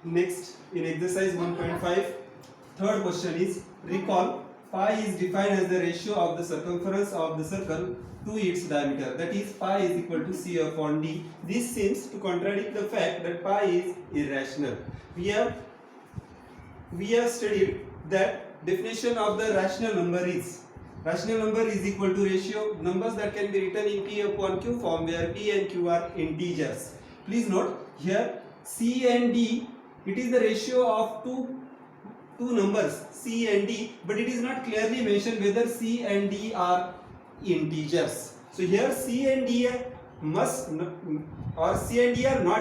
Next, in exercise 1.5, third question is recall pi is defined as the ratio of the circumference of the circle to its diameter. That is, pi is equal to c upon d. This seems to contradict the fact that pi is irrational. We have studied that definition of the rational number is equal to ratio numbers that can be written in p upon q form, where p and q are integers. Please note here c and d, it is the ratio of two numbers c and d, but it is not clearly mentioned whether c and d are integers. So here c and d are not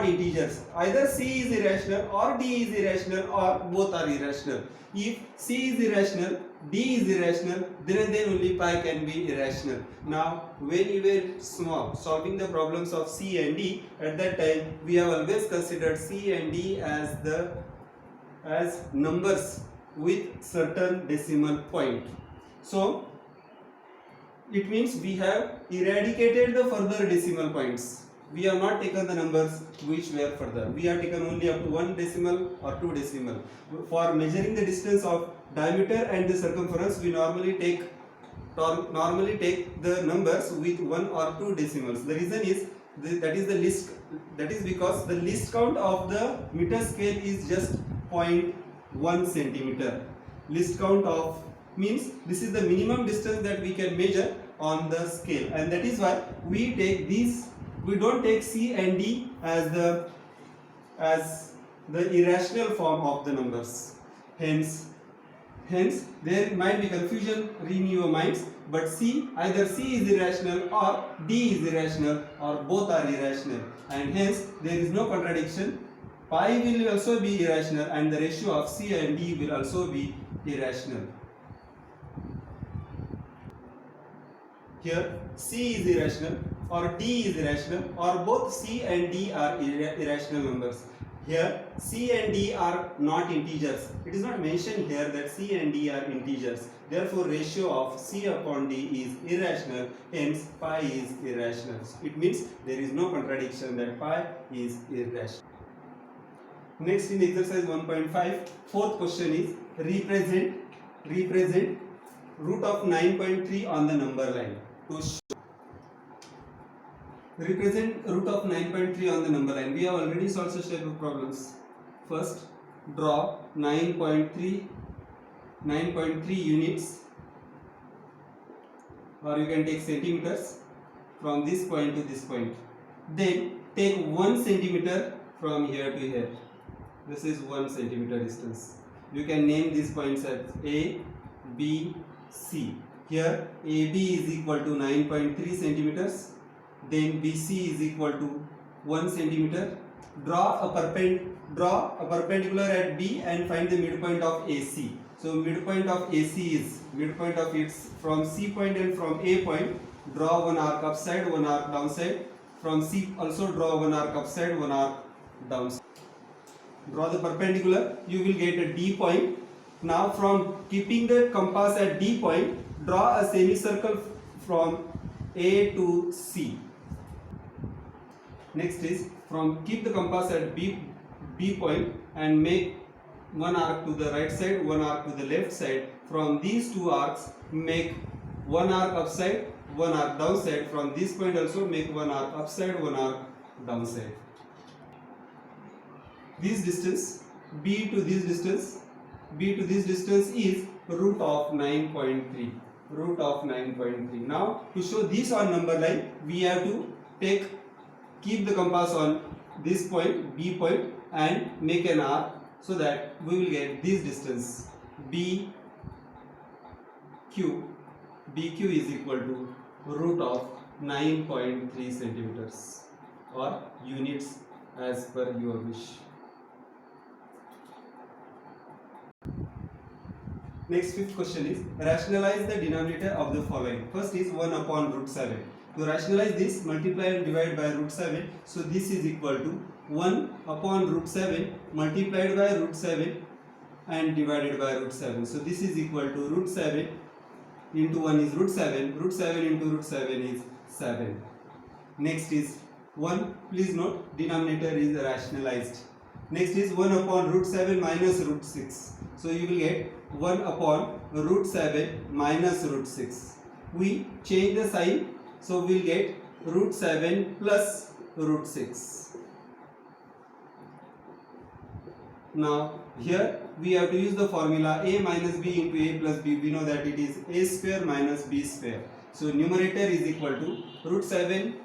integers. Either c is irrational or d is irrational or both are irrational. If c is irrational, d is irrational, then only pi can be irrational. Now, when you were small, solving the problems of c and d, at that time we have always considered c and d as numbers with certain decimal point. So it means we have eradicated the further decimal points. We have not taken the numbers which were further. We have taken only up to 1 decimal or 2 decimal. For measuring the distance of diameter and the circumference, we normally take the numbers with 1 or 2 decimals. The reason is that is because the least count of the meter scale is just 0.1 centimeter. Least count of means this is the minimum distance that we can measure on the scale, and that is why we take these. We don't take c and d as the irrational form of the numbers. Hence there might be confusion in your minds, but either c is irrational or d is irrational or both are irrational, and hence there is no contradiction. Pi will also be irrational and the ratio of c and d will also be irrational. Here c is irrational or d is irrational or both c and d are irrational numbers. Here c and d are not integers. It is not mentioned here that c and d are integers. Therefore ratio of c upon d is irrational, hence pi is irrational. It means there is no contradiction that pi is irrational. Next, in exercise 1.5, fourth question is represent root of 9.3 on the number line. To represent root of 9.3 on the number line. We have already solved such type of problems. First, draw 9.3 units, or you can take centimeters, from this point to this point. Then take 1 centimeter from here to here. This is 1 centimeter distance. You can name these points as A, B, C. Here AB is equal to 9.3 centimeters. Then BC is equal to 1 centimeter. Draw a perpendicular at B and find the midpoint of AC. So midpoint of AC is midpoint of its from C point and from A point. Draw one arc upside, one arc downside. From C also draw one arc upside, one arc downside. Draw the perpendicular, you will get a D point. Now from keeping the compass at D point, draw a semicircle from A to C. Next is keep the compass at B point and make one arc to the right side, one arc to the left side. From these two arcs, make one arc upside, one arc downside. From this point also make one arc upside, one arc downside. This distance, B to this distance is root of 9.3. Root of 9.3. Now to show this on number line, we have to keep the compass on this point, B point, and make an arc, so that we will get this distance BQ. BQ is equal to root of 9.3 centimeters, or units as per your wish. Next, fifth question is rationalize the denominator of the following. First is 1 upon root 7. To rationalize this, multiply and divide by root 7. So this is equal to 1 upon root 7 multiplied by root 7 and divided by root 7. So this is equal to root 7 into 1 is root 7. Root 7 into root 7 is 7. Next is 1. Please note, denominator is rationalized. Next is 1 upon root 7 minus root 6. So you will get 1 upon root 7 minus root 6. We change the sign, so we will get root 7 plus root 6. Now here we have to use the formula a minus b into a plus b. We know that it is a square minus b square. So numerator is equal to root 7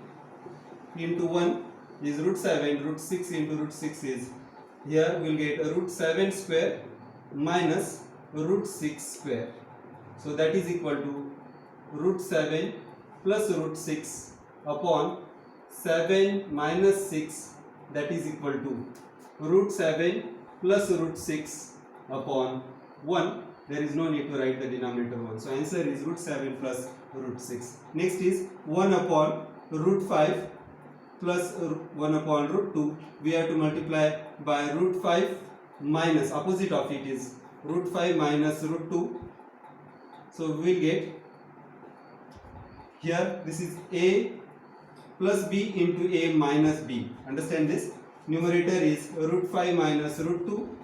into 1 is root 7, root 6 into root 6 is, here we will get root 7 square minus root 6 square. So that is equal to root 7 plus root 6 upon 7 minus 6, that is equal to root 7 plus root 6 upon 1. There is no need to write the denominator 1. So answer is root 7 plus root 6. Next is 1 upon root 5 plus 1 upon root 2. We have to multiply by root 5 minus, opposite of it is root 5 minus root 2. So we will get, here this is a plus b into a minus b. Understand this? Numerator is root 5 minus root 2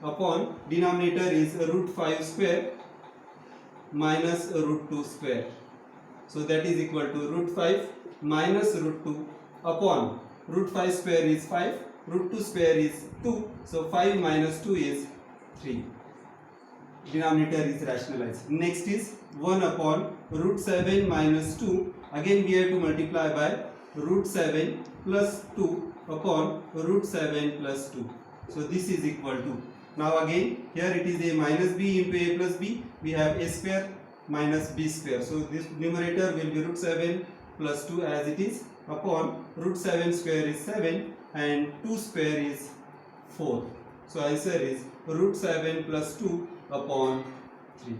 upon denominator is root 5 square minus root 2 square. So that is equal to root 5 minus root 2 upon root 5 square is 5, root 2 square is 2. So 5 minus 2 is 3. Denominator is rationalized. Next is 1 upon root 7 minus 2. Again we have to multiply by root 7 plus 2 upon root 7 plus 2. So this is equal to, now again here it is a minus b into a plus b. We have a square minus b square. So this numerator will be root 7 plus 2 as it is upon root 7 square is 7 and 2 square is 4. So answer is root 7 plus 2 upon 3.